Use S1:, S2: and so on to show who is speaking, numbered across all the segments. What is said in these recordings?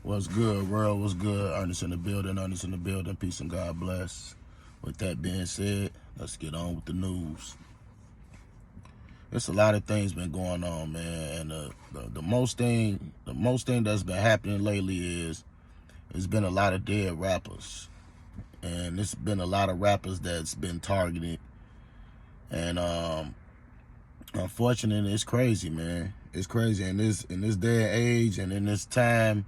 S1: What's good, world? What's good? Ernest in the building, Peace and God bless. With that being said, let's get on with the news. There's a lot of things been going on, man. And the most thing that's been happening lately is there's been a lot of dead rappers, and there's been a lot of rappers that's been targeted. And unfortunately, it's crazy, man. It's crazy in this day and age, and in this time.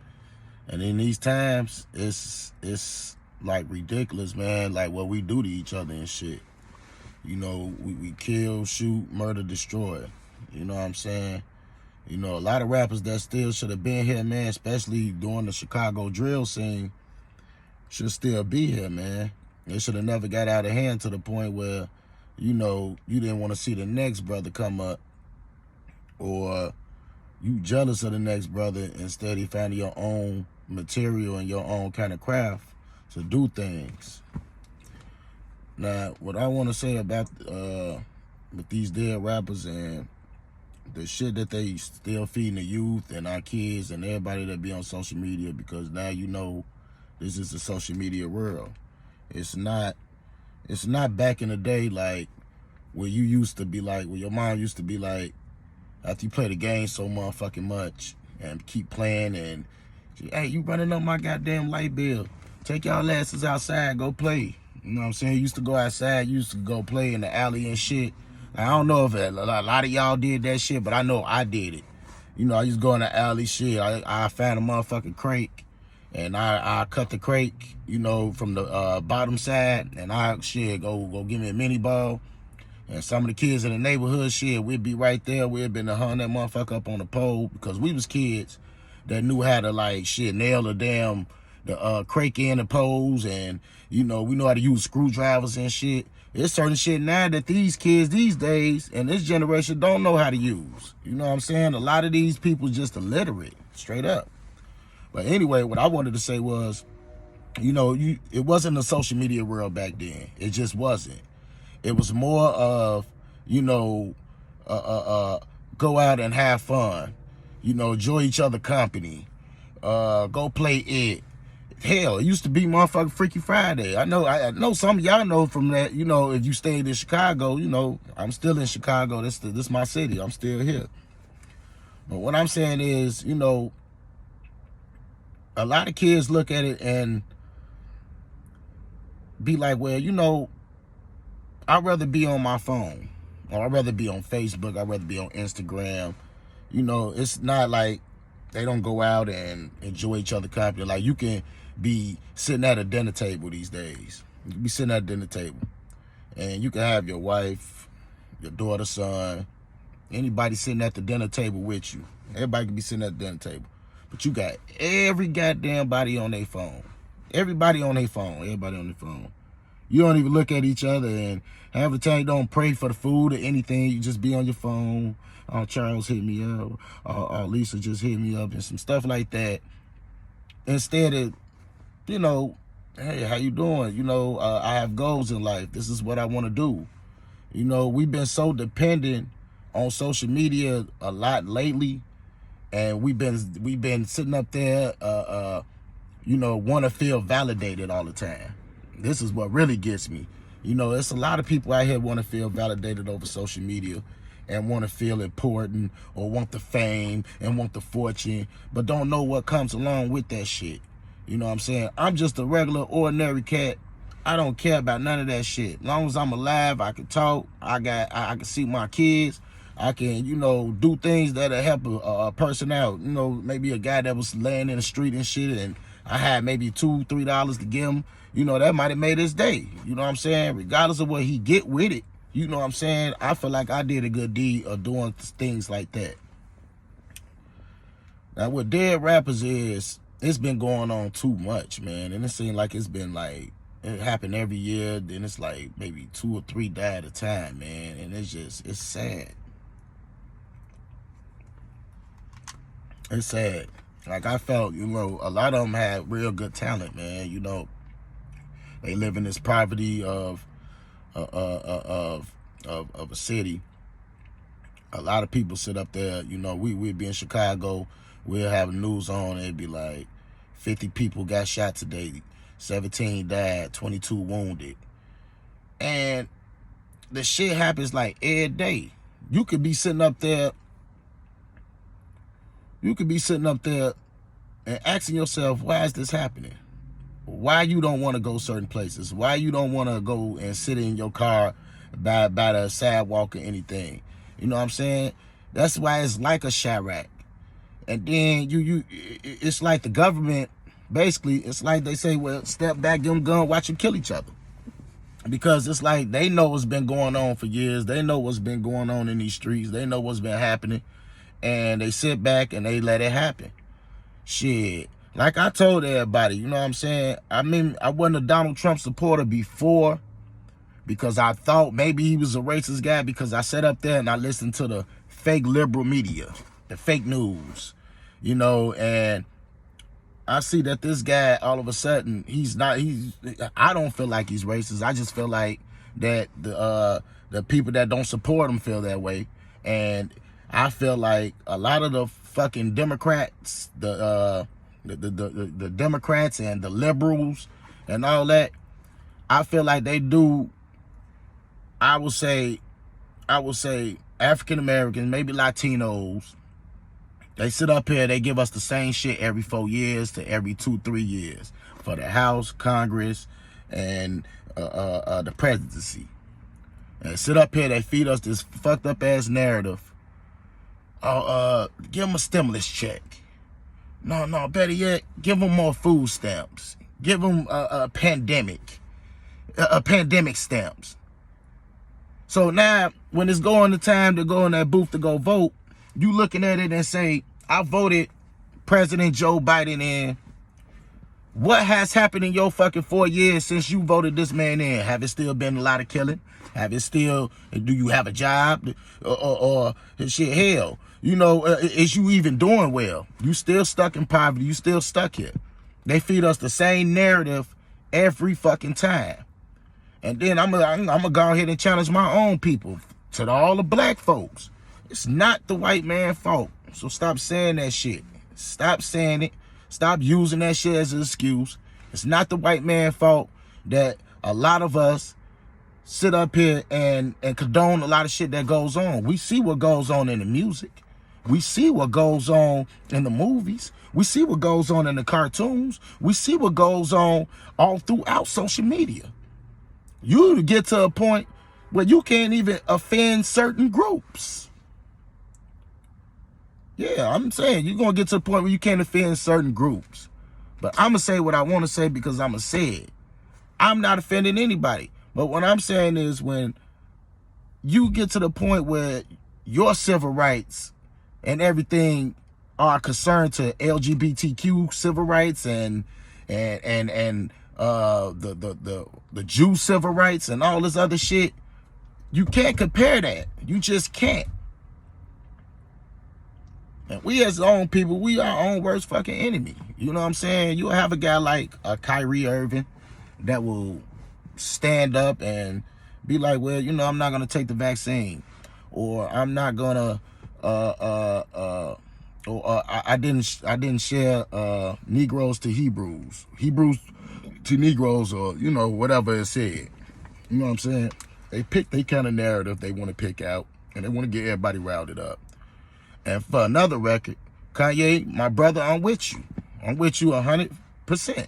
S1: And in these times, it's like ridiculous, man, like what we do to each other and shit. You know, we kill, shoot, murder, destroy. You know what I'm saying? You know, a lot of rappers that still should have been here, man, especially during the Chicago drill scene, should still be here, man. It should have never got out of hand to the point where, you know, you didn't want to see the next brother come up, or you jealous of the next brother. Instead, you find your own material and your own kind of craft to do things. Now, what I want to say about with these dead rappers and the shit that they still feeding the youth and our kids and everybody that be on social media, because now you know this is the social media world. It's not back in the day like where you used to be like, where your mom used to be like, after you play the game so motherfucking much and keep playing and, hey, you running up my goddamn light bill. Take y'all asses outside, go play. You know what I'm saying? You used to go outside, you used to go play in the alley and shit. I don't know if a lot of y'all did that shit, but I know I did it. You know, I used to go in the alley shit. I found a motherfucking crate, and I cut the crate, you know, from the bottom side, and I go give me a mini ball. And some of the kids in the neighborhood, shit, we'd be right there. We'd been to hung that motherfucker up on the pole, because we was kids that knew how to, like, shit, nail the crate in the poles, and, you know, we know how to use screwdrivers and shit. There's certain shit now that these kids these days and this generation don't know how to use. You know what I'm saying? A lot of these people just illiterate, straight up. But anyway, what I wanted to say was, you know, it wasn't a social media world back then. It just wasn't. It was more of, you know, go out and have fun, you know, enjoy each other company, go play it. Hell, it used to be motherfucking Freaky Friday. I know some of y'all know from that, you know, if you stayed in Chicago, you know, I'm still in Chicago. This my city. I'm still here. But what I'm saying is, you know, a lot of kids look at it and be like, well, you know, I'd rather be on my phone, or I'd rather be on Facebook, I'd rather be on Instagram. You know, it's not like they don't go out and enjoy each other company. Like, you can be sitting at a dinner table these days. You can be sitting at a dinner table, and you can have your wife, your daughter, son, anybody sitting at the dinner table with you. Everybody can be sitting at the dinner table. But you got every goddamn body on their phone. Everybody on their phone. You don't even look at each other, and half the time you don't pray for the food or anything. You just be on your phone. Oh, Charles hit me up. Lisa just hit me up, and some stuff like that. Instead of, you know, hey, how you doing? You know, I have goals in life. This is what I want to do. You know, we've been so dependent on social media a lot lately, and we've been sitting up there, you know, want to feel validated all the time. This is what really gets me. You know, it's a lot of people out here want to feel validated over social media and want to feel important, or want the fame and want the fortune, but don't know what comes along with that shit. You know what I'm saying? I'm just a regular, ordinary cat. I don't care about none of that shit. As long as I'm alive, I can talk. I can see my kids. I can, you know, do things that'll help a person out. You know, maybe a guy that was laying in the street and shit, and I had maybe $2, $3 to give him. You know, that might have made his day. You know what I'm saying? Regardless of what he get with it. You know what I'm saying? I feel like I did a good deed of doing things like that. Now, what dead rappers is, it's been going on too much, man. And it seems like it's been like, it happened every year. Then it's like maybe 2 or 3 die at a time, man. And it's sad. It's sad. Like, I felt, you know, a lot of them had real good talent, man. You know, they live in this poverty of a city. A lot of people sit up there, you know, we'd be in Chicago, we'll have news on, it'd be like 50 people got shot today. 17 died, 22 wounded. And the shit happens like every day. You could be sitting up there. You could be sitting up there and asking yourself, why is this happening? Why you don't want to go certain places? Why you don't want to go and sit in your car by the sidewalk or anything? You know what I'm saying? That's why it's like a Chirac. And then it's like the government, basically, it's like they say, well, step back, give them gun, watch them kill each other. Because it's like they know what's been going on for years. They know what's been going on in these streets. They know what's been happening. And they sit back and they let it happen. Shit. Like I told everybody, you know what I'm saying? I mean, I wasn't a Donald Trump supporter before because I thought maybe he was a racist guy because I sat up there and I listened to the fake liberal media, the fake news, you know, and I see that this guy, all of a sudden, I don't feel like he's racist. I just feel like that the people that don't support him feel that way. And I feel like a lot of the fucking Democrats, the Democrats and the liberals and all that, I feel like they do, I would say African Americans, maybe Latinos, they sit up here, they give us the same shit every 4 years to every 2-3 years for the House, Congress, and the presidency. And sit up here, they feed us this fucked up ass narrative. Give them a stimulus check. No, better yet, give them more food stamps. Give them a pandemic stamps. So now, when it's going the time to go in that booth to go vote, you looking at it and say, I voted President Joe Biden in. What has happened in your fucking 4 years since you voted this man in? Have it still been a lot of killing? Do you have a job? Or shit, hell, you know, is you even doing well? You still stuck in poverty. You still stuck here. They feed us the same narrative every fucking time. And then I'm gonna go ahead and challenge my own people, to all the black folks. It's not the white man's fault. So stop saying that shit. Stop saying it. Stop using that shit as an excuse. It's not the white man's fault that a lot of us sit up here and condone a lot of shit that goes on. We see what goes on in the music. We see what goes on in the movies. We see what goes on in the cartoons. We see what goes on all throughout social media. You get to a point where you can't even offend certain groups. Yeah, I'm saying you're going to get to a point where you can't offend certain groups. But I'm going to say what I want to say because I'm going to say it. I'm not offending anybody. But what I'm saying is when you get to the point where your civil rights and everything are concerned to LGBTQ civil rights and the Jew civil rights and all this other shit, you can't compare that. You just can't. And we as our own people, we our own worst fucking enemy. You know what I'm saying? You'll have a guy like Kyrie Irving that will stand up and be like, well, you know, I'm not going to take the vaccine. Or I'm not going to, I didn't share Negroes to Hebrews. Hebrews to Negroes, or, you know, whatever it said. You know what I'm saying? They pick their kind of narrative they want to pick out, and they want to get everybody riled up. And for another record, Kanye, my brother, I'm with you. I'm with you 100%.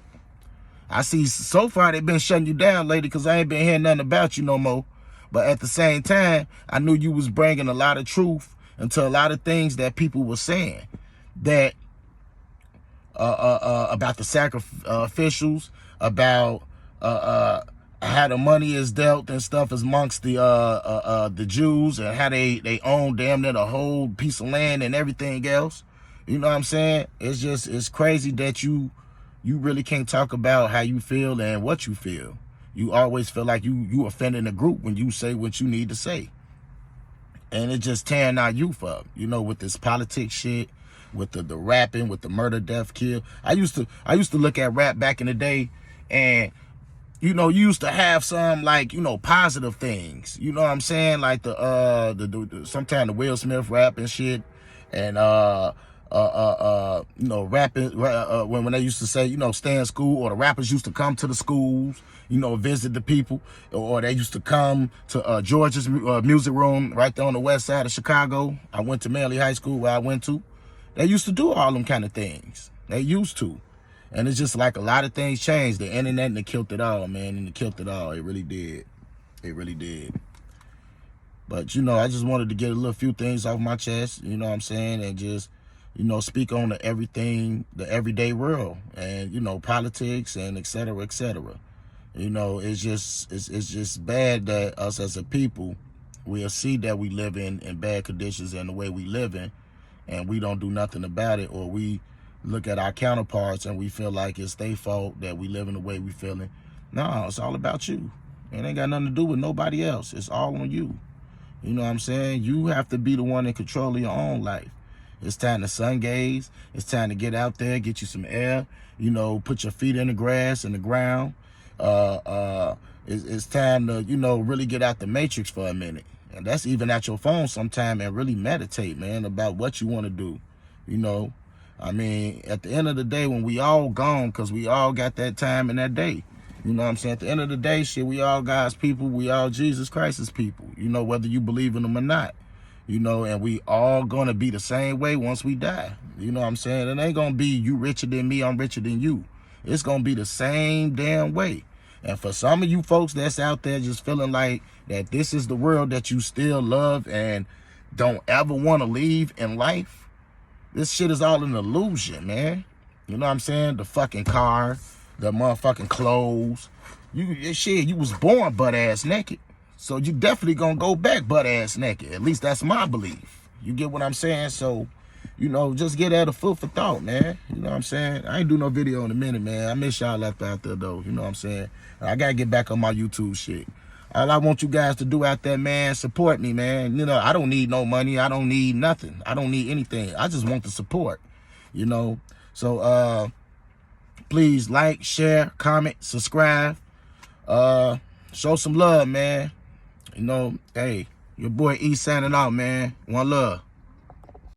S1: I see so far they've been shutting you down lately because I ain't been hearing nothing about you no more. But at the same time, I knew you was bringing a lot of truth into a lot of things that people were saying. That about the sacrificials, about how the money is dealt and stuff amongst the Jews, and how they own damn near the whole piece of land and everything else. You know what I'm saying? It's crazy that you really can't talk about how you feel and what you feel. You always feel like you offending the group when you say what you need to say. And it's just tearing our youth up, you know, with this politics shit, with the rapping, with the murder, death, kill. I used to look at rap back in the day, and you know, you used to have some, like, you know, positive things. You know what I'm saying? Like sometimes the Will Smith rap and shit, and rapping, when they used to say, stay in school, or the rappers used to come to the schools, visit the people, or they used to come to George's music room right there on the west side of Chicago. I went to Manley High School where I went to. They used to do all them kind of things. They used to. And it's just like a lot of things changed. The internet, and it killed it all, man. And it killed it all. It really did. It really did. But, I just wanted to get a little few things off my chest, you know what I'm saying? And just, speak on the everyday world and, politics and et cetera, et cetera. It's just bad that us as a people, we'll see that we live in bad conditions and the way we live in, and we don't do nothing about it, or we look at our counterparts and we feel like it's their fault that we live in the way we feeling. No, it's all about you. It ain't got nothing to do with nobody else. It's all on you. You know what I'm saying? You have to be the one in control of your own life. It's time to sun gaze. It's time to get out there, get you some air, put your feet in the grass, in the ground. It's time to, really get out the matrix for a minute. And that's even at your phone sometime, and really meditate, man, about what you want to do. I mean, at the end of the day, when we all gone, because we all got that time in that day. You know what I'm saying? At the end of the day, shit, we all God's people. We all Jesus Christ's people, whether you believe in them or not. And we all gonna be the same way once we die. You know what I'm saying? It ain't gonna be you richer than me, I'm richer than you. It's gonna be the same damn way. And for some of you folks that's out there just feeling like that this is the world that you still love and don't ever want to leave in life, this shit is all an illusion, man. You know what I'm saying? The fucking car, the motherfucking clothes. You was born butt-ass naked. So you definitely gonna go back butt-ass naked. At least that's my belief. You get what I'm saying? So, just get at a food for thought, man. You know what I'm saying? I ain't do no video in a minute, man. I miss y'all left out there, though. You know what I'm saying? I gotta get back on my YouTube shit. All I want you guys to do out there, man, support me, man. I don't need no money. I don't need nothing. I don't need anything. I just want the support, So, please like, share, comment, subscribe. Show some love, man. Hey, your boy E signing out, man. One love.